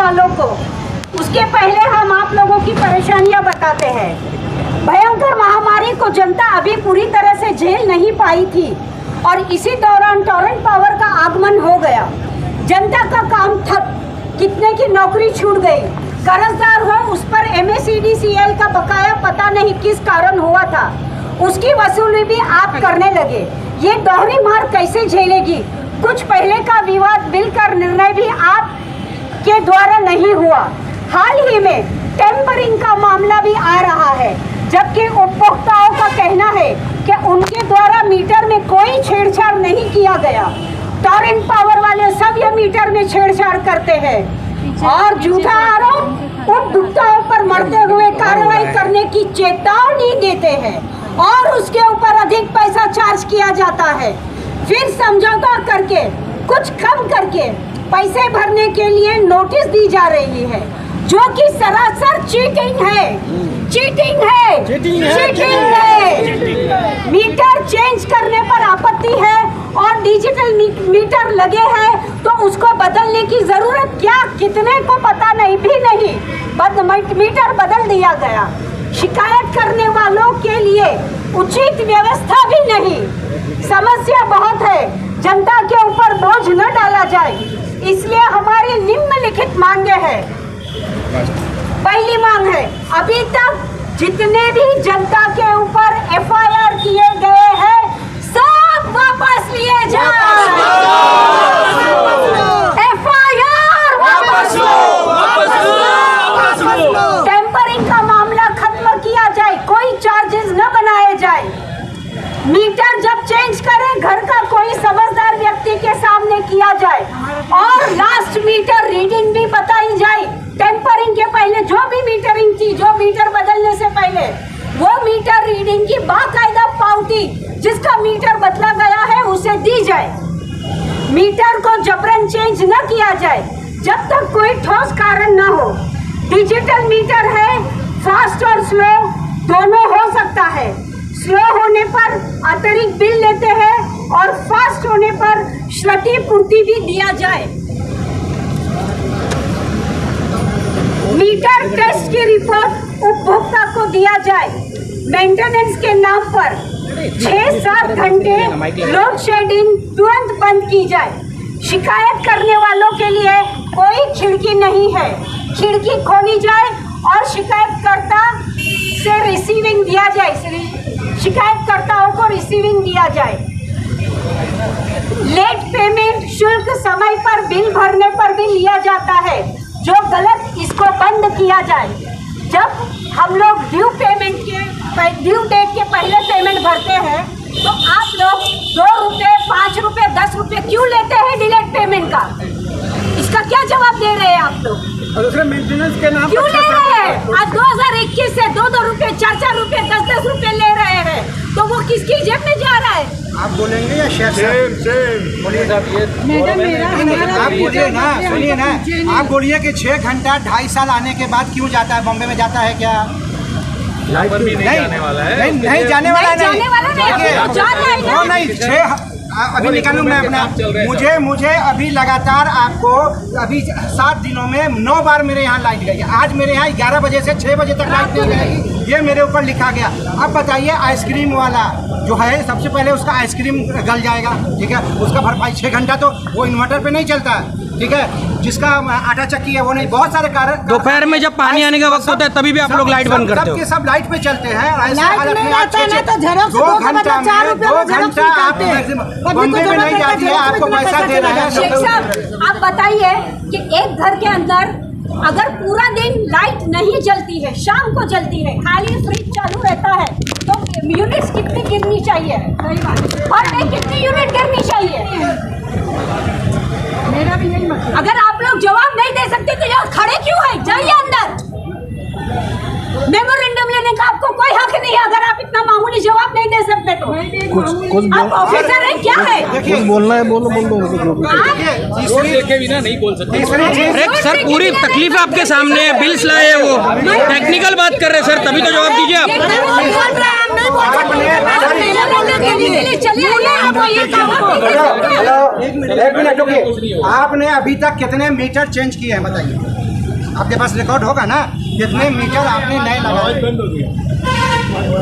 वालों को। उसके पहले हम आप लोगों की परेशानियां बताते हैं। भयंकर महामारी को जनता अभी पूरी तरह से झेल नहीं पाई थी और इसी दौरान टॉरेंट पावर का आगमन हो गया। जनता का काम ठप, कितने की नौकरी छूट गई। कर्जदार हो उस पर MACDCL का बकाया पता नहीं किस कारण हुआ था, उसकी वसूली भी आप करने लगे। ये दोहरी मार कैसे झेलेगी? कुछ पहले का विवाद बिल का निर्णय भी आप के द्वारा नहीं हुआ। हाल ही में टेम्परिंग का मामला भी आ रहा है, जबकि उपभोक्ताओं का कहना है कि उनके द्वारा मीटर में कोई छेड़छाड़ नहीं किया गया। टॉरेंट पावर वाले सब ये मीटर में छेड़छाड़ करते हैं और झूठा आरोप उपभोक्ताओं पर मरते हुए कार्रवाई करने की चेतावनी देते हैं और उसके ऊपर अधिक पैसा चार्ज किया जाता है। फिर समझौता करके कुछ कम करके पैसे भरने के लिए नोटिस दी जा रही है, जो कि सरासर चीटिंग है। मीटर चेंज करने पर आपत्ति है और डिजिटल मीटर लगे हैं तो उसको बदलने की जरूरत क्या, कितने को पता नहीं भी नहीं, मीटर बदल दिया गया। शिकायत करने वालों के लिए उचित व्यवस्था भी नहीं। समस्या बहुत है, जनता के ऊपर बोझ न डाला जाए, इसलिए हमारी निम्नलिखित मांगे हैं। पहली मांग है, अभी तक जितने भी जनता के ऊपर FIR किए गए हैं सब वापस लिए जाए। FIR वापस लो। टेम्परिंग का मामला खत्म किया जाए, कोई चार्जेस न बनाए जाए। मीटर जब चेंज करें घर का कोई समझदार व्यक्ति के सामने किया जाए और लास्ट मीटर रीडिंग भी बताई जाए। टेम्परिंग के पहले जो भी मीटरिंग थी, जो मीटर बदलने से पहले वो मीटर रीडिंग की बाकायदा पावती जिसका मीटर बदला गया है उसे दी जाए। मीटर को जबरन चेंज न किया जाए जब तक कोई ठोस कारण न हो। डिजिटल मीटर है, फास्ट और स्लो दोनों हो सकता है। स्लो होने पर अतिरिक्त बिल लेते हैं और फास्ट होने पर क्षतिपूर्ति भी दिया जाए। मीटर टेस्ट की रिपोर्ट उपभोक्ता को दिया जाए। मेंटेनेंस के नाम पर 6-7 घंटे लोड शेडिंग तुरंत बंद की जाए। शिकायत करने वालों के लिए कोई खिड़की नहीं है, खिड़की खोली जाए और शिकायतकर्ता से रिसीविंग दिया जाए, शिकायतकर्ताओं को रिसीविंग दिया जाए। लेट पेमेंट शुल्क समय पर बिल भरने पर भी लिया जाता है, जो गलत, इसको बंद किया जाए। जब हम लोग ड्यू डेट के पहले पेमेंट भरते हैं तो आप लोग 2 रुपये, 5 रुपये, 10 रुपये क्यों लेते हैं डिलेट पेमेंट का? इसका क्या जवाब दे रहे हैं आप लोग? और दूसरे मेंटेनेंस के नाम क्यों ले रहे हैं? आज 2021 से 2-2 रुपये, 4-4 रुपये, 10-10 रुपये ले रहे हैं, तो वो किसकी जेब में जा रहा है? आप बोलेंगे या सेम बोलिए साहब। ये आप बोलिए ना, सुनिए ना, आप बोलिए कि 6 घंटा 2.5 साल आने के बाद क्यों जाता है? बॉम्बे में जाता है क्या? लाइट भी नहीं जाने वाला है। नहीं जाने वाला नहीं। अभी निकालूँ मैं अपना। मुझे अभी लगातार आपको अभी 7 दिनों में 9 बार मेरे यहाँ लाइट गई। आज मेरे यहाँ 11 बजे से 6 बजे तक लाइट नहीं गई, ये मेरे ऊपर लिखा गया। अब बताइए, आइसक्रीम वाला जो है सबसे पहले उसका आइसक्रीम गल जाएगा, ठीक है, उसका भरपाई 6 घंटा तो वो इन्वर्टर पे नहीं चलता है, ठीक है। जिसका आटा चक्की है वो नहीं, बहुत सारे कारण। दोपहर में जब पानी आने का वक्त होता है तभी भी आप लोग लाइट बंद करते हो। सबके सब लाइट पे चलते हैं। 2 घंटा आप बॉम्बे में नहीं जाती है, आपको पैसा दे रहा है। शेख साहब, आप बताइए कि एक घर के अंदर अगर पूरा दिन लाइट नहीं जलती है, शाम को जलती है, खाली फ्रिज चालू रहता है, तो यूनिट्स कितनी गिरनी चाहिए? और कितनी यूनिट गिरनी चाहिए? मेरा भी यही मतलब। अगर आप लोग जवाब नहीं दे सकते तो यहाँ खड़े क्यों है? जाइए अंदर। मेमोरेंडम लेने का आपको कोई हक नहीं है अगर आप इतना मामूली जवाब नहीं दे सकते तो। आप ऑफिसर है क्या है? कुछ बोलना है बोलो। देखे बिना नहीं बोल सकते। सर पूरी तकलीफ आपके सामने है, बिल्स लाए हैं, वो टेक्निकल बात कर रहे हैं सर, तभी तो जवाब दीजिए आप। एक मिनट रुकिए। आपने अभी तक कितने मीटर चेंज किए हैं बताइए? आपके पास रिकॉर्ड होगा ना कितने मीटर आपने नए लगाए।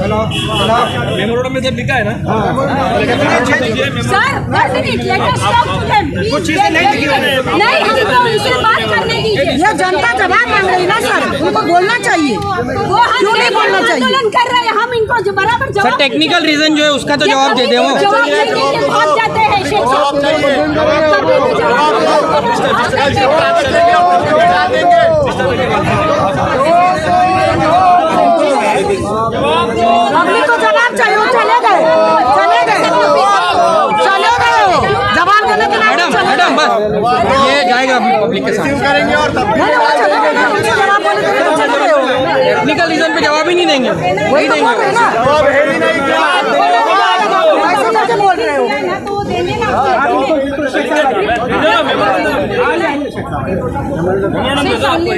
हेलो हेलो मेमोरेंडम में जब लिखा है ना सर कुछ चीजें नहीं लिखी हुई हैं। नहीं, हमको उनसे बात करने दीजिए। ये जनता जवाब मांग रही ना सर, उनको बोलना चाहिए। वो क्यों नहीं बोलना चाहिए? आंदोलन कर रहे हैं, हम इनको बराबर सर जवाब टेक्निकल रीजन जो है उसका तो जवाब दे दे वो। जवाब नहीं देके भाग जाते हैं शेख साहब। कभी भी पब्लिक को जवाब चाहिए, वो चले गए जवाब देने के लिए। मैडम बस ये जाएगा अभी पब्लिक के साथ करेंगे और तब नहीं, वो चले गए ना, उनसे जवाब बोले तो चले गए हो। टेक्निकल रीजन पे जवाब ही नहीं देंगे, वही नहीं तो बोल रहे हैं देंगे। ना, ऐसे कैसे बोल रहे हो? ना तो वो देने ना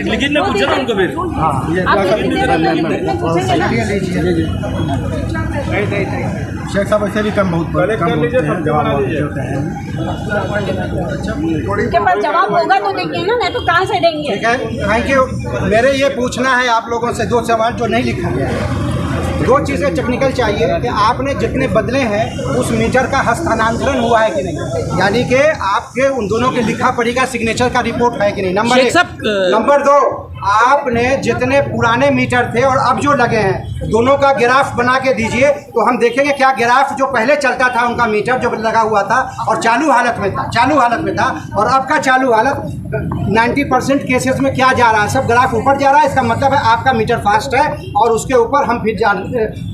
लिखित में पूछा था उनको फिर शेख साहब ऐसे भी कम बहुत कम बोलते हैं, जवाब बहुत होते हैं। उनके पास जवाब होगा तो देंगे ना, नहीं तो कहाँ से देंगे। ठीक है, थैंक यू। मेरे ये पूछना है आप लोगों से दो सवाल जो नहीं लिखा गया है। दो चीज़ें टेक्निकल चाहिए कि आपने जितने बदले हैं उस मीटर का हस्तांतरण हुआ है कि नहीं, यानी कि आपके उन दोनों के लिखा पढ़ी का सिग्नेचर का रिपोर्ट है कि नहीं। नंबर शेख एक। साहब, नंबर दो, आपने जितने पुराने मीटर थे और अब जो लगे हैं दोनों का ग्राफ बना के दीजिए तो हम देखेंगे क्या ग्राफ जो पहले चलता था उनका मीटर जो लगा हुआ था और चालू हालत में था और अब का चालू हालत 90% केसेस में क्या जा रहा है, सब ग्राफ ऊपर जा रहा है। इसका मतलब है आपका मीटर फास्ट है और उसके ऊपर हम फिर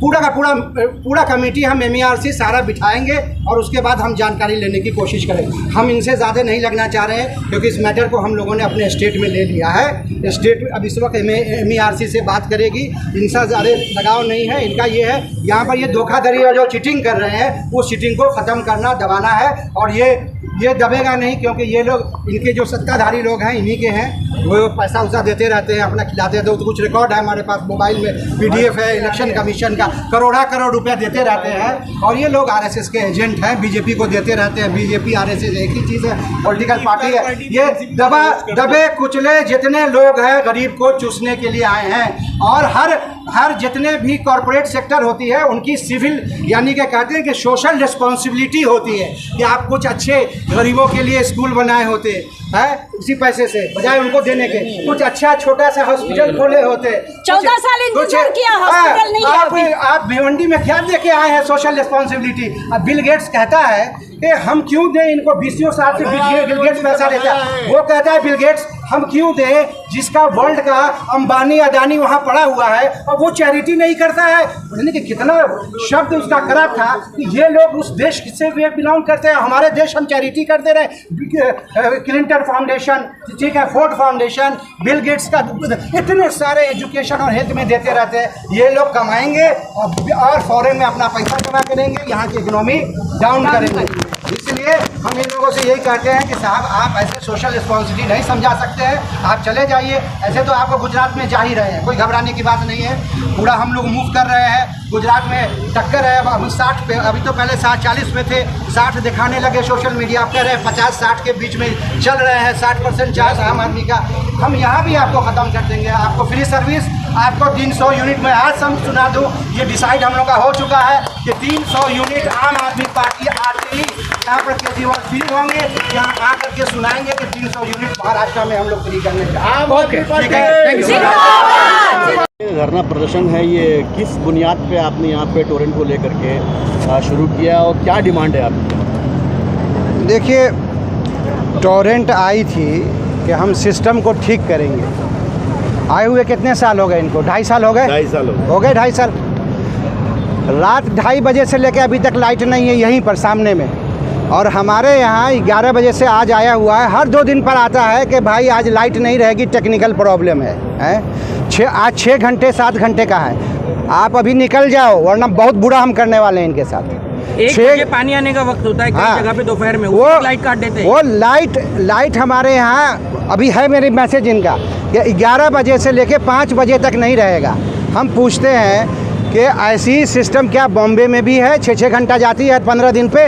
पूरा का पूरा कमेटी हम MERC सारा बिठाएंगे और उसके बाद हम जानकारी लेने की कोशिश करेंगे। हम इनसे ज़्यादा नहीं लगना चाह रहे हैं क्योंकि इस मैटर को हम लोगों ने अपने स्टेट में ले लिया है। स्टेट अब इस वक्त MERC से बात करेगी, इनसे ज़्यादा लगाव नहीं है। इनका ये है यहाँ पर ये धोखाधड़ी और जो चीटिंग कर रहे हैं वो चीटिंग को ख़त्म करना, दबाना है और ये दबेगा नहीं क्योंकि ये लोग इनके जो सत्ताधारी लोग हैं इन्हीं के हैं। वो पैसा उसा देते रहते हैं, अपना खिलाते रहते हैं। तो कुछ रिकॉर्ड है हमारे पास मोबाइल में, PDF है इलेक्शन कमीशन का, करोड़ रुपया देते रहते हैं और ये लोग RSS के एजेंट हैं, BJP को देते रहते हैं। BJP RSS एक ही चीज़ है, पॉलिटिकल पार्टी है। ये दबे कुचले जितने लोग हैं गरीब को चूसने के लिए आए हैं और हर जितने भी कॉरपोरेट सेक्टर होती है उनकी सिविल यानी कि कहते हैं कि सोशल रिस्पॉन्सिबिलिटी होती है कि आप कुछ अच्छे गरीबों के लिए स्कूल बनाए होते हैं उसी पैसे से, बजाय उनको देने के कुछ अच्छा छोटा सा हॉस्पिटल खोले होते। 14 साल इंतजार किया, हॉस्पिटल नहीं है अभी। आप भिवंडी में क्या लेके आए हैं सोशल रिस्पॉन्सिबिलिटी? अब बिल गेट्स कहता है कि हम क्यों दें इनको, 20 साल से बिल गेट्स पैसा देता है। वो कहता है बिल गेट्स हम क्यों दें जिसका वर्ल्ड का अंबानी अदानी वहाँ पड़ा हुआ है और वो चैरिटी नहीं करता है। यानी कि कितना शब्द उसका खराब था कि ये लोग उस देश से बिलोंग करते हैं, हमारे देश हम चैरिटी करते रहे। क्लिंटन फाउंडेशन, ठीक है, फोर्ड फाउंडेशन, बिल गेट्स का इतने सारे एजुकेशन और हेल्थ में देते रहते हैं। ये लोग कमाएंगे और फॉरेन में अपना पैसा जमा करेंगे, यहाँ की इकोनॉमी डाउन करेंगे। इसलिए हम इन लोगों से यही कहते हैं कि साहब आप ऐसे सोशल रिस्पॉन्सिबिलिटी नहीं समझा सकते हैं, आप चले जाइए। ऐसे तो आपको गुजरात में जा ही रहे हैं, कोई घबराने की बात नहीं है। पूरा हम लोग मूव कर रहे हैं, गुजरात में टक्कर है। अब 60 पे, अभी तो पहले 40 पे थे, 60 दिखाने लगे सोशल मीडिया। आप कह रहे हैं 50-60 के बीच में चल रहे हैं, 60% चार्ज आम आदमी का। हम यहाँ भी आपको ख़त्म कर देंगे, आपको फ्री सर्विस, आपको 300 यूनिट में आज हम सुना दूँ, ये डिसाइड हम लोग का हो चुका है कि 300 यूनिट आम आदमी पार्टी आते ही यहाँ पर केजरीवाल फ्री होंगे, यहाँ आकर के सुनाएंगे कि 300 यूनिट महाराष्ट्र में हम लोग फ्री करने का। ओके, ठीक है, थैंक यू। धरना प्रदर्शन है, ये किस बुनियाद पे आपने यहाँ पे टोरेंट को लेकर के शुरू किया और क्या डिमांड है आपकी? देखिए, टोरेंट आई थी कि हम सिस्टम को ठीक करेंगे। आए हुए कितने साल हो गए इनको? 2.5 साल हो गए। 2.5 साल हो गए 2.5 साल। रात 2:30 बजे से लेकर अभी तक लाइट नहीं है यहीं पर सामने में। और हमारे यहाँ 11 बजे से आज आया हुआ है, हर 2 दिन पर आता है कि भाई आज लाइट नहीं रहेगी, टेक्निकल प्रॉब्लम है। आज 6 घंटे 7 घंटे का है, आप अभी निकल जाओ वरना बहुत बुरा हम करने वाले हैं इनके साथ। 1 बजे पानी आने का वक्त होता है कई जगह पे दोपहर में, वो लाइट काट देते हैं। वो लाइट हमारे यहाँ अभी है, मेरी मैसेज इनका कि 11 बजे से लेके 5 बजे तक नहीं रहेगा। हम पूछते हैं कि ऐसी सिस्टम क्या बॉम्बे में भी है? 6-6 घंटा जाती है 15 दिन पे?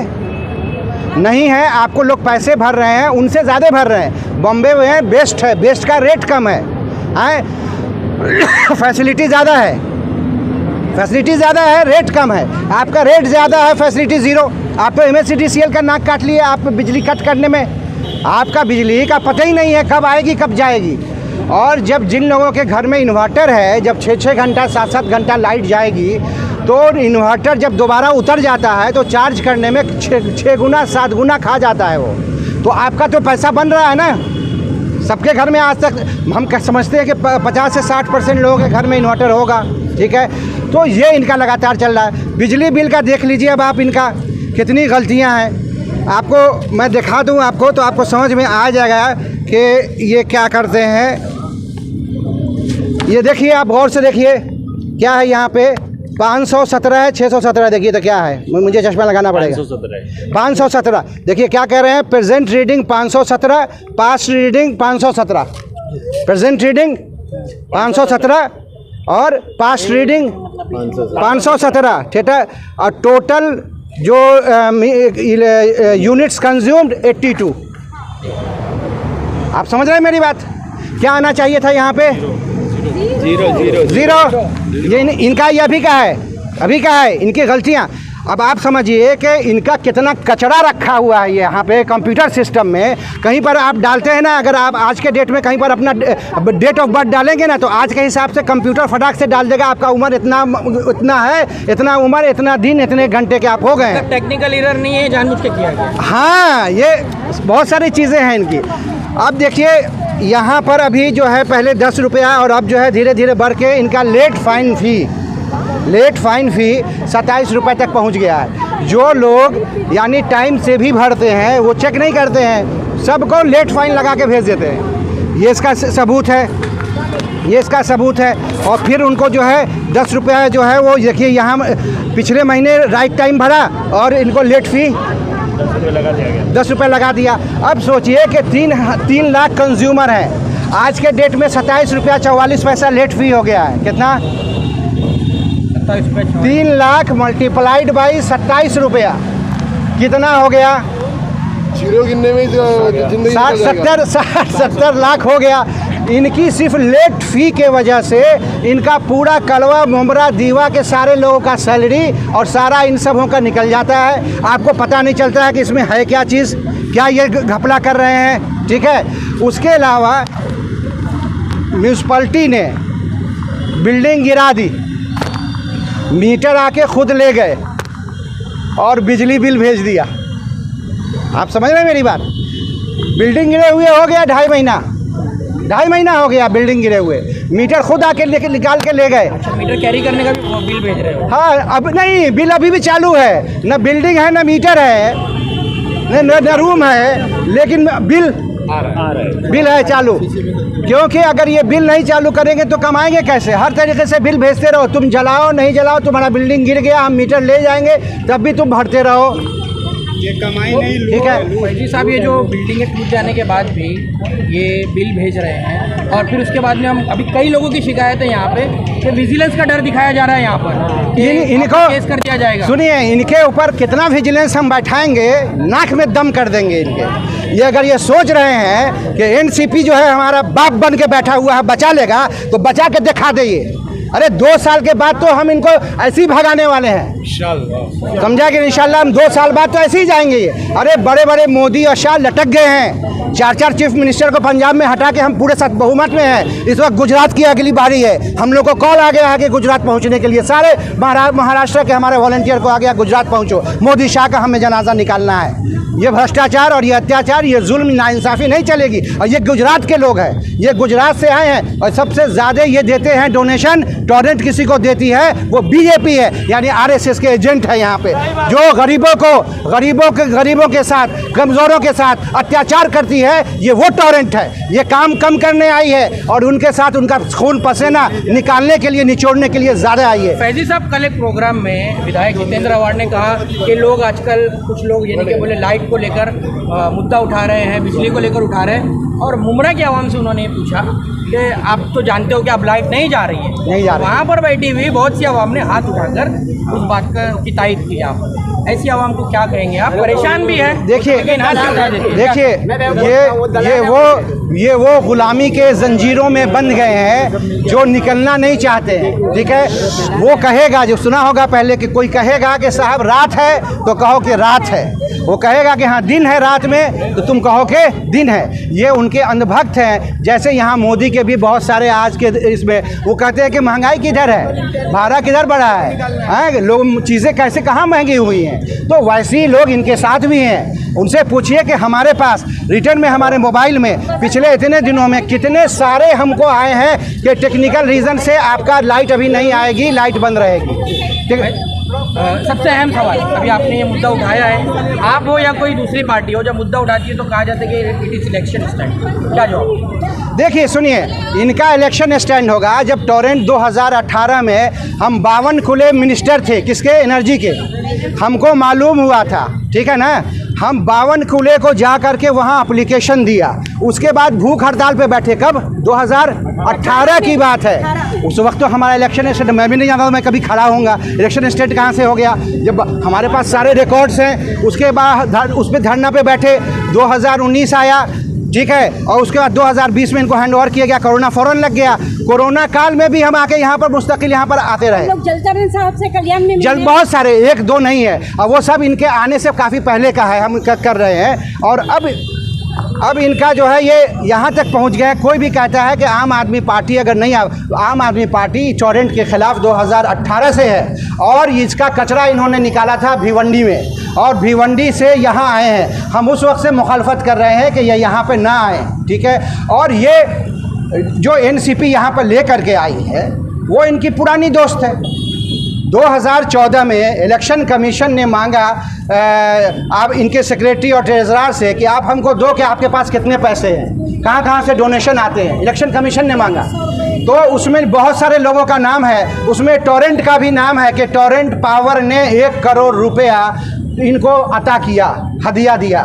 नहीं है। आपको लोग पैसे भर रहे हैं, उनसे ज़्यादा भर रहे हैं। बॉम्बे में बेस्ट है, बेस्ट का रेट कम है। फैसिलिटी ज़्यादा है, फैसिलिटी ज़्यादा है, रेट कम है। आपका रेट ज़्यादा है, फैसिलिटी ज़ीरो। आप तो MSCDCL का नाक काट लिए आप बिजली कट करने में। आपका बिजली का पता ही नहीं है कब आएगी कब जाएगी। और जब जिन लोगों के घर में इन्वर्टर है, जब 6-6 घंटा 7-7 घंटा लाइट जाएगी तो इन्वर्टर जब दोबारा उतर जाता है तो चार्ज करने में 6 गुना 7 गुना खा जाता है वो। तो आपका तो पैसा बन रहा है ना। सबके घर में आज तक हम समझते हैं कि 50 से 60% लोगों के घर में इन्वर्टर होगा, ठीक है। तो ये इनका लगातार चल रहा है। बिजली बिल का देख लीजिए अब आप, इनका कितनी गलतियां हैं। आपको मैं दिखा दूं आपको तो आपको समझ में आ जाएगा कि ये क्या करते हैं। ये देखिए, आप गौर से देखिए क्या है यहाँ पे। 517 है, 617 देखिए तो क्या है, मुझे चश्मा लगाना पड़ेगा। 517 देखिए क्या कह रहे हैं। Present reading 517, past reading 517। Present reading 517 और पास्ट रीडिंग 517, ठीक है। और टोटल जो यूनिट्स कंज्यूम्ड 82। आप समझ रहे हैं मेरी बात। क्या आना चाहिए था यहाँ पे? ज़ीरो। ये इनका ये अभी का है इनकी गलतियाँ। अब आप समझिए कि इनका कितना कचरा रखा हुआ है यहाँ पे कंप्यूटर सिस्टम में। कहीं पर आप डालते हैं ना, अगर आप आज के डेट में कहीं पर अपना डेट ऑफ बर्थ डालेंगे ना तो आज के हिसाब से कंप्यूटर फटाक से डाल देगा आपका उम्र इतना है, इतना उम्र, इतना दिन, इतने घंटे के आप हो गए। टेक्निकल एरर नहीं है, जानबूझ के किया गया। हाँ, ये बहुत सारी चीज़ें हैं इनकी। अब देखिए यहाँ पर अभी जो है पहले 10 रुपया और अब जो है धीरे धीरे बढ़ के इनका लेट फाइन फ़ी 27 रुपये तक पहुँच गया है। जो लोग यानी टाइम से भी भरते हैं वो चेक नहीं करते हैं, सबको लेट फाइन लगा के भेज देते हैं। ये इसका सबूत है। और फिर उनको जो है 10 रुपया जो है वो देखिए यहाँ पिछले महीने राइट टाइम भरा और इनको लेट फ़ी 10 रुपये लगा दिया। अब सोचिए कि 3 लाख कंज्यूमर हैं। आज के डेट में 27 रुपया 44 पैसा लेट फ़ी हो गया है। कितना? 3 लाख मल्टीप्लाइड बाई 27 रुपया कितना हो गया? जीरो गिनने में 60-70 लाख हो गया। इनकी सिर्फ लेट फ़ी के वजह से इनका पूरा कलवा मुमरा दीवा के सारे लोगों का सैलरी और सारा इन सबों का निकल जाता है। आपको पता नहीं चलता है कि इसमें है क्या चीज़, क्या ये घपला कर रहे हैं, ठीक है। उसके अलावा म्यूनसिपैलिटी ने बिल्डिंग गिरा दी, मीटर आके खुद ले गए और बिजली बिल भेज दिया। आप समझ रहे हैं मेरी बात। बिल्डिंग गिरे हुए हो गया 2.5 महीना हो गया बिल्डिंग गिरे हुए, मीटर खुद आके निकाल के ले गए। अच्छा, मीटर कैरी करने का भी बिल भेज रहे हो? हाँ, अब नहीं, बिल अभी भी चालू है। न बिल्डिंग है, न मीटर है, न रूम है, लेकिन बिल है चालू। क्योंकि अगर ये बिल नहीं चालू करेंगे तो कमाएंगे कैसे? हर तरीके से बिल भेजते रहो, तुम जलाओ नहीं जलाओ, तुम्हारा बिल्डिंग गिर गया, हम मीटर ले जाएंगे, तब भी तुम भरते रहो। ये कमाई नहीं, ठीक है। फैजी साहब, ये जो बिल्डिंगें टूट जाने के बाद भी ये बिल भेज रहे हैं और फिर उसके बाद में हम अभी कई लोगों की शिकायत है यहाँ पे कि विजिलेंस का डर दिखाया जा रहा है यहाँ पर कि इनको केस कर दिया जाएगा। सुनिए, इनके ऊपर कितना विजिलेंस हम बैठाएंगे, नाक में दम कर देंगे इनके। ये अगर ये सोच रहे हैं कि एनसीपी जो है हमारा बाप बन के बैठा हुआ है, बचा लेगा, तो बचा के दिखा दे ये। अरे 2 साल के बाद तो हम इनको ऐसे ही भगाने वाले हैं, समझा कि इंशाल्लाह हम 2 साल बाद तो ऐसे ही जाएंगे ये। अरे बड़े बड़े मोदी और शाह लटक गए हैं। 4 चीफ मिनिस्टर को पंजाब में हटा के हम पूरे बहुमत में हैं। इस वक्त गुजरात की अगली बारी है। हम लोग को कॉल आ गया है कि गुजरात पहुंचने के लिए सारे महाराष्ट्र के हमारे वॉलंटियर को आ गया, गुजरात पहुंचो, मोदी शाह का हमें जनाजा निकालना है। ये भ्रष्टाचार और ये अत्याचार, ये जुल्म नाइंसाफ़ी नहीं चलेगी। और ये गुजरात के लोग हैं, ये गुजरात से आए हैं और सबसे ज़्यादा ये देते हैं डोनेशन, टॉरेंट किसी को देती है वो बीजेपी है, यानी आरएसएस के एजेंट है यहाँ पे, जो गरीबों के साथ, कमज़ोरों के साथ अत्याचार करती है। ये वो टॉरेंट है, ये काम कम करने आई है और उनके साथ उनका खून पसीना निकालने के लिए, निचोड़ने के लिए ज़्यादा आई है। फैजी साहब, कल एक प्रोग्राम में विधायक जितेंद्र अवार्ड ने कहा कि लोग आजकल, कुछ लोग यानी कि बोले लाइट को लेकर मुद्दा उठा रहे हैं, बिजली को लेकर उठा रहे हैं, और मुमरा की आवाम से उन्होंने पूछा कि आप तो जानते हो कि अब लाइट नहीं जा रही है। नहीं जा रही। वहाँ पर बैठी हुई बहुत सी आवाम ने हाथ उठाकर उस बात की तायद की। आप ऐसी आवाम को क्या कहेंगे आप? परेशान भी है, देखिए लेकिन हाथ से उठा देते हैं। देखिए ये वो गुलामी के जंजीरों में बंध गए हैं जो निकलना नहीं चाहते हैं। ठीक है, वो कहेगा, जो सुना होगा पहले कि कोई कहेगा कि साहब रात है तो कहो कि रात है, वो कहेगा कि हाँ दिन है रात में तो तुम कहो कि दिन है। ये उनके अंधभक्त हैं। जैसे यहाँ मोदी के भी बहुत सारे आज के इसमें वो कहते हैं कि महंगाई किधर है, भाड़ा किधर बढ़ा है, लोग चीज़ें कैसे कहाँ महंगी हुई हैं। तो वैसे ही लोग इनके साथ भी हैं। उनसे पूछिए कि हमारे पास रिटर्न में हमारे मोबाइल में पिछले इतने दिनों में कितने सारे हमको आए हैं कि टेक्निकल रीज़न से आपका लाइट अभी नहीं आएगी, लाइट बंद रहेगी। ठीक है, सबसे अहम सवाल, अभी आपने ये मुद्दा उठाया है, आप हो या कोई दूसरी पार्टी हो, जब मुद्दा उठाती है तो कहा जाता है कि इट इज इलेक्शन स्टैंड, क्या जवाब? देखिए सुनिए, इनका इलेक्शन स्टैंड होगा जब टोरेंट 2018 में हम 52 खुले मिनिस्टर थे, किसके? एनर्जी के। हमको मालूम हुआ था, ठीक है ना, हम 52 खुले को जा करके वहाँ एप्लीकेशन दिया। उसके बाद भूख हड़ताल पे बैठे, कब? 2018 की बात है। उस वक्त तो हमारा इलेक्शन स्टेट, मैं भी नहीं जानता था मैं कभी खड़ा होऊंगा। इलेक्शन स्टेट कहाँ से हो गया जब हमारे पास सारे रिकॉर्ड्स हैं। उसके बाद उस पर धरना पे बैठे, 2019 आया, ठीक है, और उसके बाद 2020 में इनको हैंड ओवर किया गया। कोरोना फ़ौरन लग गया। कोरोना काल में भी हम आके यहाँ पर मुस्तकिल यहाँ पर आते रहे। लोग जलचरण साहब से कल्याण में जल बहुत सारे, एक दो नहीं है, और वो सब इनके आने से काफ़ी पहले का है, हम कर रहे हैं। और अब इनका जो है ये यहाँ तक पहुँच गया। कोई भी कहता है कि आम आदमी पार्टी अगर नहीं, आम आदमी पार्टी टोरेंट के ख़िलाफ़ 2018 से है, और इसका कचरा इन्होंने निकाला था भिवंडी में, और भिवंडी से यहाँ आए हैं। हम उस वक्त से मुखालफत कर रहे हैं कि ये यहाँ पे ना आए, ठीक है। और ये जो एनसीपी यहाँ पर ले करके आई है वो इनकी पुरानी दोस्त है। 2014 में इलेक्शन कमीशन ने मांगा आप इनके सेक्रेटरी और ट्रेजरर से कि आप हमको दो कि आपके पास कितने पैसे हैं, कहाँ कहाँ से डोनेशन आते हैं। इलेक्शन कमीशन ने मांगा, तो उसमें बहुत सारे लोगों का नाम है, उसमें टोरेंट का भी नाम है कि टोरेंट पावर ने 1 करोड़ रुपया इनको अता किया, हदिया दिया।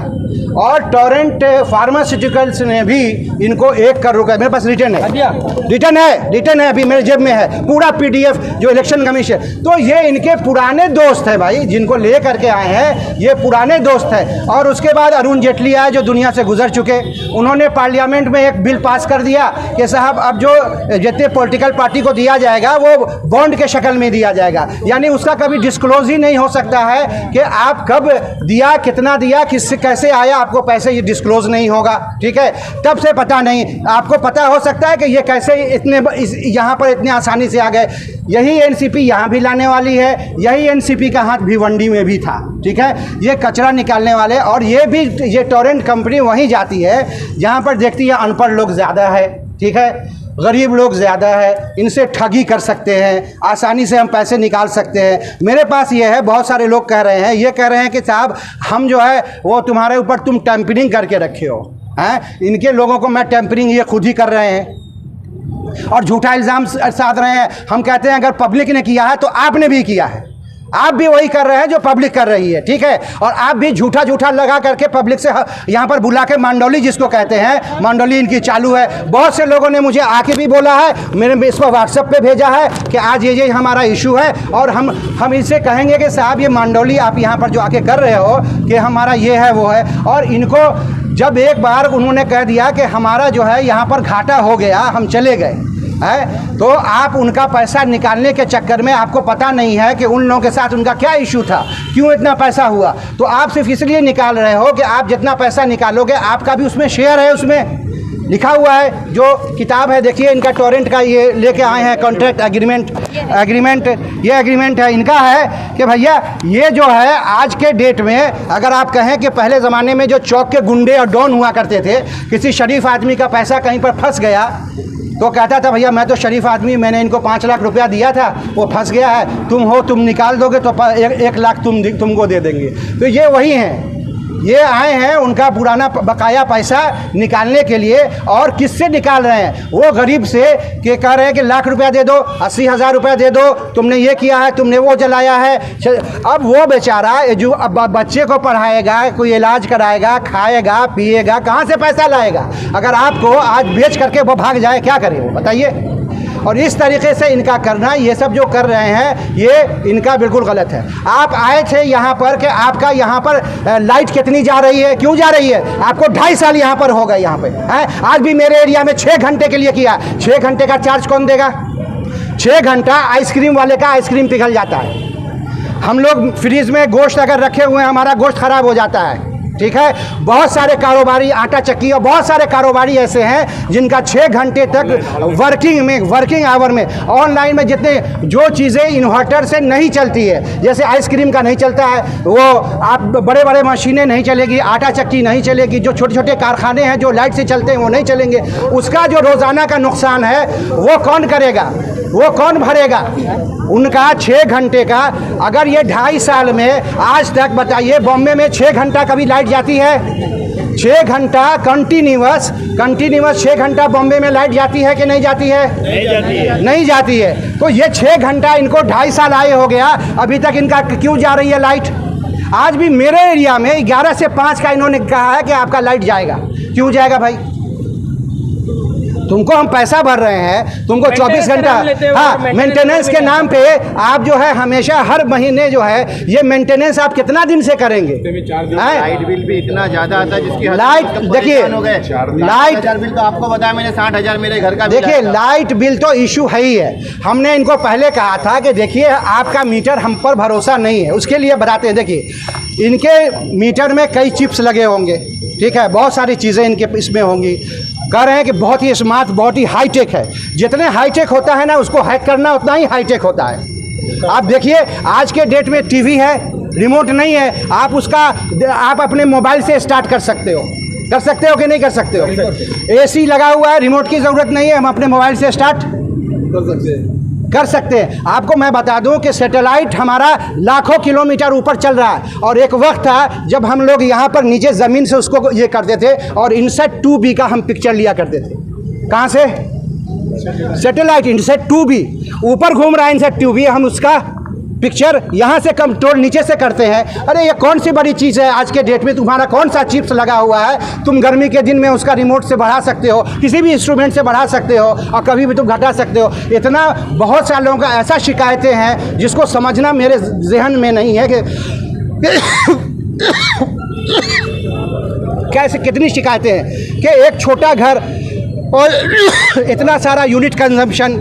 और टोरेंट फार्मास्यूटिकल्स ने भी इनको 1 करोड़ रुपये, मेरे पास रिटर्न है अभी मेरे जेब में है पूरा PDF जो इलेक्शन कमीशन। तो ये इनके पुराने दोस्त हैं भाई, जिनको ले करके आए हैं, ये पुराने दोस्त हैं। और उसके बाद अरुण जेटली आए जो दुनिया से गुजर चुके, उन्होंने पार्लियामेंट में एक बिल पास कर दिया कि साहब अब जो जितने पॉलिटिकल पार्टी को दिया जाएगा वो बॉन्ड के शक्ल में दिया जाएगा, यानी उसका कभी डिस्क्लोज ही नहीं हो सकता है कि आप कब दिया, कितना दिया, किससे कैसे आया, आपको पैसे, ये डिस्क्लोज नहीं होगा, ठीक है। तब से पता नहीं, आपको पता हो सकता है कि ये कैसे इतने यहाँ पर इतने आसानी से आ गए। यही एनसीपी यहाँ भी लाने वाली है, यही एनसीपी का हाथ भिवंडी में भी था, ठीक है। ये कचरा निकालने वाले, और ये टोरेंट कंपनी वहीं जाती है जहाँ पर देखती है अनपढ़ लोग ज़्यादा है, ठीक है, गरीब लोग ज़्यादा है, इनसे ठगी कर सकते हैं, आसानी से हम पैसे निकाल सकते हैं। मेरे पास ये है, बहुत सारे लोग कह रहे हैं, ये कह रहे हैं कि साहब हम जो है वो तुम्हारे ऊपर तुम टेम्परिंग करके रखे हो, हैं। इनके लोगों को मैं टेम्परिंग ये खुद ही कर रहे हैं और झूठा इल्ज़ाम साध रहे हैं। हम कहते हैं अगर पब्लिक ने किया है तो आपने भी किया है, आप भी वही कर रहे हैं जो पब्लिक कर रही है, ठीक है। और आप भी झूठा लगा करके पब्लिक से यहाँ पर बुला के मंडोली जिसको कहते हैं, मंडोली इनकी चालू है। बहुत से लोगों ने मुझे आके भी बोला है, मेरे इस पर व्हाट्सएप पे भेजा है कि आज ये हमारा इशू है, और हम इनसे कहेंगे कि साहब ये मंडोली आप यहाँ पर जो आके कर रहे हो कि हमारा ये है वो है। और इनको जब एक बार उन्होंने कह दिया कि हमारा जो है यहाँ पर घाटा हो गया, हम चले गए है, तो आप उनका पैसा निकालने के चक्कर में आपको पता नहीं है कि उन लोगों के साथ उनका क्या इशू था, क्यों इतना पैसा हुआ। तो आप सिर्फ इसलिए निकाल रहे हो कि आप जितना पैसा निकालोगे आपका भी उसमें शेयर है। उसमें लिखा हुआ है, जो किताब है देखिए, इनका टोरेंट का ये लेके आए हैं कॉन्ट्रैक्ट एग्रीमेंट, ये एग्रीमेंट है इनका, है कि भैया ये जो है आज के डेट में, अगर आप कहें कि पहले ज़माने में जो चौक के गुंडे और डॉन हुआ करते थे, किसी शरीफ आदमी का पैसा कहीं पर फंस गया तो कहता था भैया मैं तो शरीफ आदमी, मैंने इनको 5 लाख रुपया दिया था, वो फंस गया है, तुम निकाल दोगे तो 1 लाख तुमको दे देंगे। तो ये वही हैं, ये आए हैं उनका पुराना बकाया पैसा निकालने के लिए। और किससे निकाल रहे हैं? वो गरीब से, कि कह रहे हैं कि लाख रुपया दे दो, 80,000 रुपया दे दो, तुमने ये किया है, तुमने वो जलाया है। अब वो बेचारा जो अब बच्चे को पढ़ाएगा, कोई इलाज कराएगा, खाएगा पिएगा, कहाँ से पैसा लाएगा? अगर आपको आज बेच करके वो भाग जाए, क्या करें वो बताइए? और इस तरीके से इनका करना, ये सब जो कर रहे हैं ये इनका बिल्कुल गलत है। आप आए थे यहाँ पर कि आपका यहाँ पर लाइट कितनी जा रही है, क्यों जा रही है? आपको 2.5 साल यहाँ पर हो गए यहाँ पे हैं। आज भी मेरे एरिया में 6 घंटे के लिए किया, 6 घंटे का चार्ज कौन देगा? 6 घंटा आइसक्रीम वाले का आइसक्रीम पिघल जाता है। हम लोग फ्रिज में गोश्त अगर रखे हुए हैं, हमारा गोश्त खराब हो जाता है, ठीक है। बहुत सारे कारोबारी, आटा चक्की और बहुत सारे कारोबारी ऐसे हैं जिनका 6 घंटे तक वर्किंग आवर में ऑनलाइन में जितने जो चीज़ें इन्वर्टर से नहीं चलती है, जैसे आइसक्रीम का नहीं चलता है, वो आप बड़े बड़े मशीनें नहीं चलेगी, आटा चक्की नहीं चलेगी, जो छोटे छोटे कारखाने हैं जो लाइट से चलते हैं वो नहीं चलेंगे। उसका जो रोज़ाना का नुकसान है वो कौन करेगा, वो कौन भरेगा? उनका 6 घंटे का, अगर ये 2.5 साल में आज तक बताइए बॉम्बे में 6 घंटा कभी लाइट जाती है? 6 घंटा कंटिन्यूअस 6 घंटा बॉम्बे में लाइट जाती है कि नहीं जाती है? नहीं जाती है। तो ये 6 घंटा इनको 2.5 साल आए हो गया, अभी तक इनका क्यों जा रही है लाइट? आज भी मेरे एरिया में 11 से 5 का इन्होंने कहा है कि आपका लाइट जाएगा। क्यों जाएगा भाई? तुमको हम पैसा भर रहे हैं, तुमको 24 घंटा, हाँ, मेंटेनेंस के नाम पे आप जो है हमेशा हर महीने जो है ये मेंटेनेंस आप कितना दिन से करेंगे? लाइट बिल भी इतना ज्यादा आता है जिसकी लाइट देखिए, लाइट बिल तो आपको बताया मैंने 60,000 मेरे घर का। देखिए लाइट बिल तो इशू है ही है। हमने इनको पहले कहा था कि देखिए आपका मीटर हम पर भरोसा नहीं है, उसके लिए बताते हैं। देखिए इनके मीटर में कई चिप्स लगे होंगे, ठीक है, बहुत सारी चीज़ें इनके इसमें होंगी। कह रहे हैं कि बहुत ही स्मार्ट, बहुत ही हाईटेक है। जितने हाईटेक होता है ना उसको हैक करना उतना ही हाईटेक होता है। आप देखिए आज के डेट में टीवी है, रिमोट नहीं है, आप अपने मोबाइल से स्टार्ट कर सकते हो कि नहीं कर सकते हो? एसी लगा हुआ है, रिमोट की ज़रूरत नहीं है, हम अपने मोबाइल से स्टार्ट कर सकते हैं। आपको मैं बता दूं कि सैटेलाइट हमारा लाखों किलोमीटर ऊपर चल रहा है, और एक वक्त था जब हम लोग यहाँ पर नीचे ज़मीन से उसको ये करते थे और इनसेट 2B का हम पिक्चर लिया करते थे। कहाँ से? सैटेलाइट इनसेट 2B ऊपर घूम रहा है, इनसेट 2B, हम उसका पिक्चर यहाँ से कंट्रोल नीचे से करते हैं। अरे ये कौन सी बड़ी चीज़ है आज के डेट में? तुम्हारा कौन सा चिप्स लगा हुआ है? तुम गर्मी के दिन में उसका रिमोट से बढ़ा सकते हो, किसी भी इंस्ट्रूमेंट से बढ़ा सकते हो और कभी भी तुम घटा सकते हो। इतना बहुत सारे लोगों का ऐसा शिकायतें हैं जिसको समझना मेरे जहन में नहीं है कि कैसे कितनी शिकायतें हैं कि एक छोटा घर और इतना सारा यूनिट कंजम्पशन,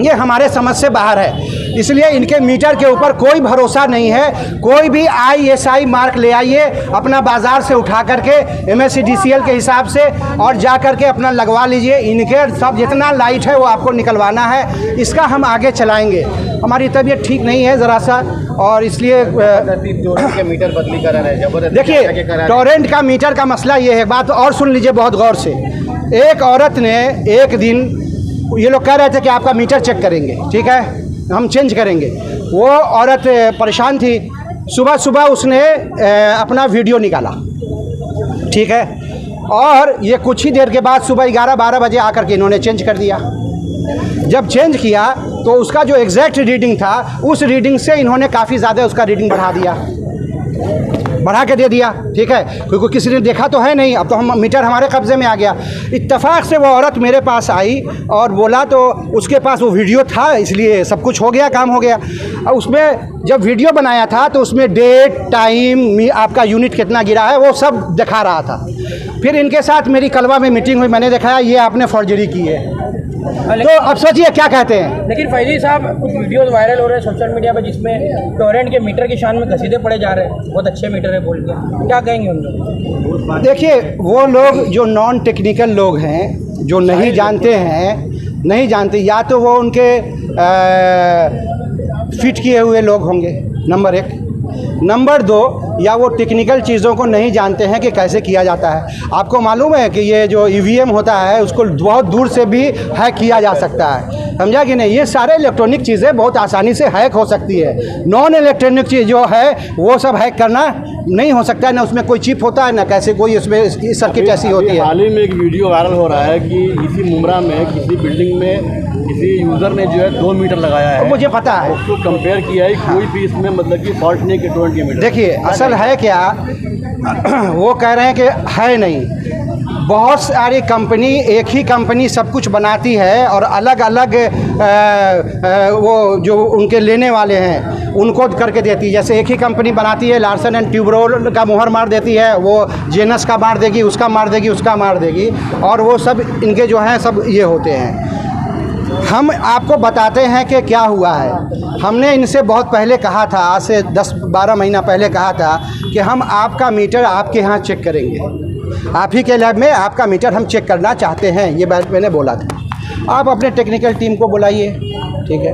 ये हमारे समझ से बाहर है। इसलिए इनके मीटर के ऊपर कोई भरोसा नहीं है। कोई भी ISI मार्क ले आइए अपना बाज़ार से उठा करके MSCDCL के हिसाब से और जा करके अपना लगवा लीजिए। इनके सब जितना लाइट है वो आपको निकलवाना है। इसका हम आगे चलाएंगे। हमारी तबीयत ठीक नहीं है ज़रा सा, और इसलिए के मीटर बदली करा रहे हैं। देखिए टोरेंट का मीटर का मसला ये है, बात और सुन लीजिए बहुत गौर से। एक औरत ने एक दिन, ये लोग कह रहे थे कि आपका मीटर चेक करेंगे, ठीक है, हम चेंज करेंगे। वो औरत परेशान थी, सुबह सुबह उसने अपना वीडियो निकाला, ठीक है, और ये कुछ ही देर के बाद सुबह 11-12 बजे आकर के इन्होंने चेंज कर दिया। जब चेंज किया तो उसका जो एग्जैक्ट रीडिंग था उस रीडिंग से इन्होंने काफ़ी ज़्यादा उसका रीडिंग बढ़ा के दे दिया, ठीक है, क्योंकि किसी ने देखा तो है नहीं। अब तो हम मीटर हमारे कब्ज़े में आ गया। इत्तेफाक से वो औरत मेरे पास आई और बोला, तो उसके पास वो वीडियो था, इसलिए सब कुछ हो गया, काम हो गया। और उसमें जब वीडियो बनाया था तो उसमें डेट, टाइम, आपका यूनिट कितना गिरा है वो सब दिखा रहा था। फिर इनके साथ मेरी कलवा में मीटिंग हुई, मैंने दिखाया ये आपने फॉर्जरी की है। तो अब सोचिए क्या कहते हैं। लेकिन फैजी साहब कुछ वीडियोस वायरल हो रहे हैं सोशल मीडिया पर जिसमें टोरेंट के मीटर की शान में घसीटे पड़े जा रहे हैं, बहुत अच्छे मीटर है बोल के, क्या कहेंगे उन लोग? देखिए वो लोग जो नॉन टेक्निकल लोग हैं, जो नहीं जानते हैं, नहीं जानते, या तो वो उनके फिट किए हुए लोग होंगे, नंबर 1। नंबर 2, या वो टेक्निकल चीज़ों को नहीं जानते हैं कि कैसे किया जाता है। आपको मालूम है कि ये जो EVM होता है उसको बहुत दूर से भी हैक किया जा सकता है, समझा कि नहीं? ये सारे इलेक्ट्रॉनिक चीज़ें बहुत आसानी से हैक हो सकती है। नॉन इलेक्ट्रॉनिक चीज़ जो है वो सब हैक करना नहीं हो सकता है, ना उसमें कोई चिप होता है, ना कैसे कोई उसमें सर्किट ऐसी होती है। हाल ही में एक वीडियो वायरल हो रहा है कि इसी मुमरा में किसी बिल्डिंग में किसी यूज़र ने जो है 2 मीटर लगाया है, मुझे पता है, उसको कंपेयर किया है, कोई भी इसमें मतलब कि फॉल्ट नहीं कि 20 मीटर। देखिए असल है क्या, वो कह रहे हैं कि है नहीं, बहुत सारी कंपनी, एक ही कंपनी सब कुछ बनाती है और अलग अलग वो जो उनके लेने वाले हैं उनको करके देती है। जैसे एक ही कंपनी बनाती है, लार्सन एंड ट्यूब्रो का मुहर मार देती है, वो जेनस का मार देगी, उसका मार देगी, उसका मार देगी, और वो सब इनके जो हैं सब ये होते हैं। हम आपको बताते हैं कि क्या हुआ है। हमने इनसे बहुत पहले कहा था, आज से 10-12 महीना पहले कहा था कि हम आपका मीटर आपके यहाँ चेक करेंगे, आप ही के लैब में आपका मीटर हम चेक करना चाहते हैं, ये बात मैंने बोला था। आप अपने टेक्निकल टीम को बुलाइए, ठीक है।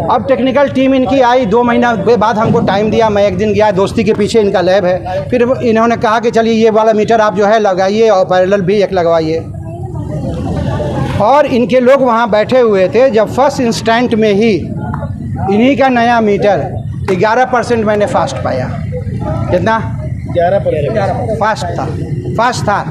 अब टेक्निकल टीम इनकी आई, 2 महीना के बाद हमको टाइम दिया। मैं एक दिन गया, दोस्ती के पीछे इनका लैब है। फिर इन्होंने कहा कि चलिए ये वाला मीटर आप जो है लगाइए और पैरेलल भी एक लगवाइए। और इनके लोग वहाँ बैठे हुए थे। जब फर्स्ट इंस्टेंट में ही इन्हीं का नया मीटर 11% मैंने फास्ट पाया। कितना? 11% फास्ट था।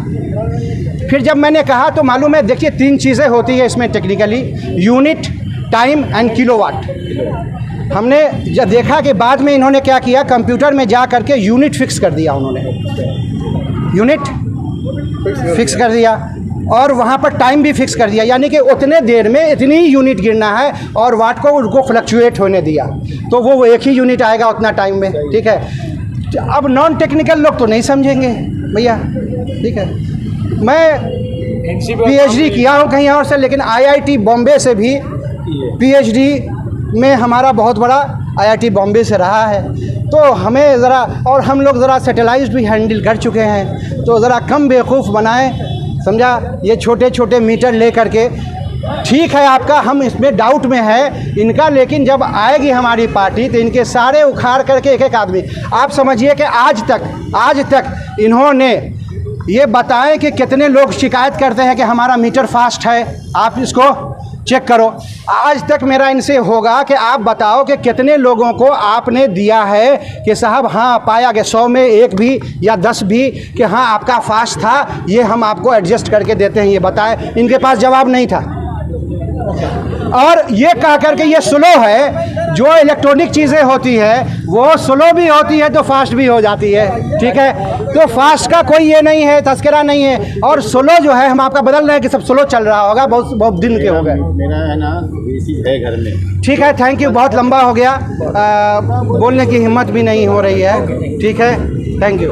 फिर जब मैंने कहा तो मालूम है, देखिए 3 चीज़ें होती है इसमें technically, unit, time and kilowatt. हमने जब देखा कि बाद में इन्होंने क्या किया, कंप्यूटर में जा करके यूनिट फिक्स कर दिया। उन्होंने यूनिट फिक्स कर दिया और वहाँ पर टाइम भी फिक्स कर दिया, यानी कि उतने देर में इतनी यूनिट गिरना है और वाट को उनको फ्लक्चुएट होने दिया, तो वो एक ही यूनिट आएगा उतना टाइम में, ठीक है। अब नॉन टेक्निकल लोग तो नहीं समझेंगे भैया, ठीक है। मैं पीएचडी किया हूँ कहीं और से, लेकिन आईआईटी बॉम्बे से भी पीएचडी में हमारा बहुत बड़ा आईआईटी बॉम्बे से रहा है। तो हमें ज़रा, और हम लोग ज़रा सैटेलाइट भी हैंडल कर चुके हैं, तो ज़रा कम बेवकूफ़ बनाएं, समझा। ये छोटे छोटे मीटर ले करके, ठीक है आपका, हम इसमें डाउट में है इनका, लेकिन जब आएगी हमारी पार्टी तो इनके सारे उखाड़ करके एक एक आदमी, आप समझिए कि आज तक इन्होंने ये बताएं कि कितने लोग शिकायत करते हैं कि हमारा मीटर फास्ट है, आप इसको चेक करो। आज तक मेरा इनसे होगा कि आप बताओ कि कितने लोगों को आपने दिया है कि साहब हाँ पाया गया, 100 में 1 भी या 10 भी कि हाँ आपका फास्ट था, ये हम आपको एडजस्ट करके देते हैं, ये बताए। इनके पास जवाब नहीं था। और ये कह करके ये स्लो है, जो इलेक्ट्रॉनिक चीज़ें होती है वो स्लो भी होती है तो फास्ट भी हो जाती है, ठीक है। तो फास्ट का कोई ये नहीं है, तस्करा नहीं है। और स्लो जो है हम आपका बदल रहे हैं कि सब स्लो चल रहा होगा, बहुत दिन के हो गए। मेरा है ना एसी है घर में। ठीक है, थैंक यू, बहुत लंबा हो गया, बोलने की हिम्मत भी नहीं हो रही है, ठीक है, थैंक यू।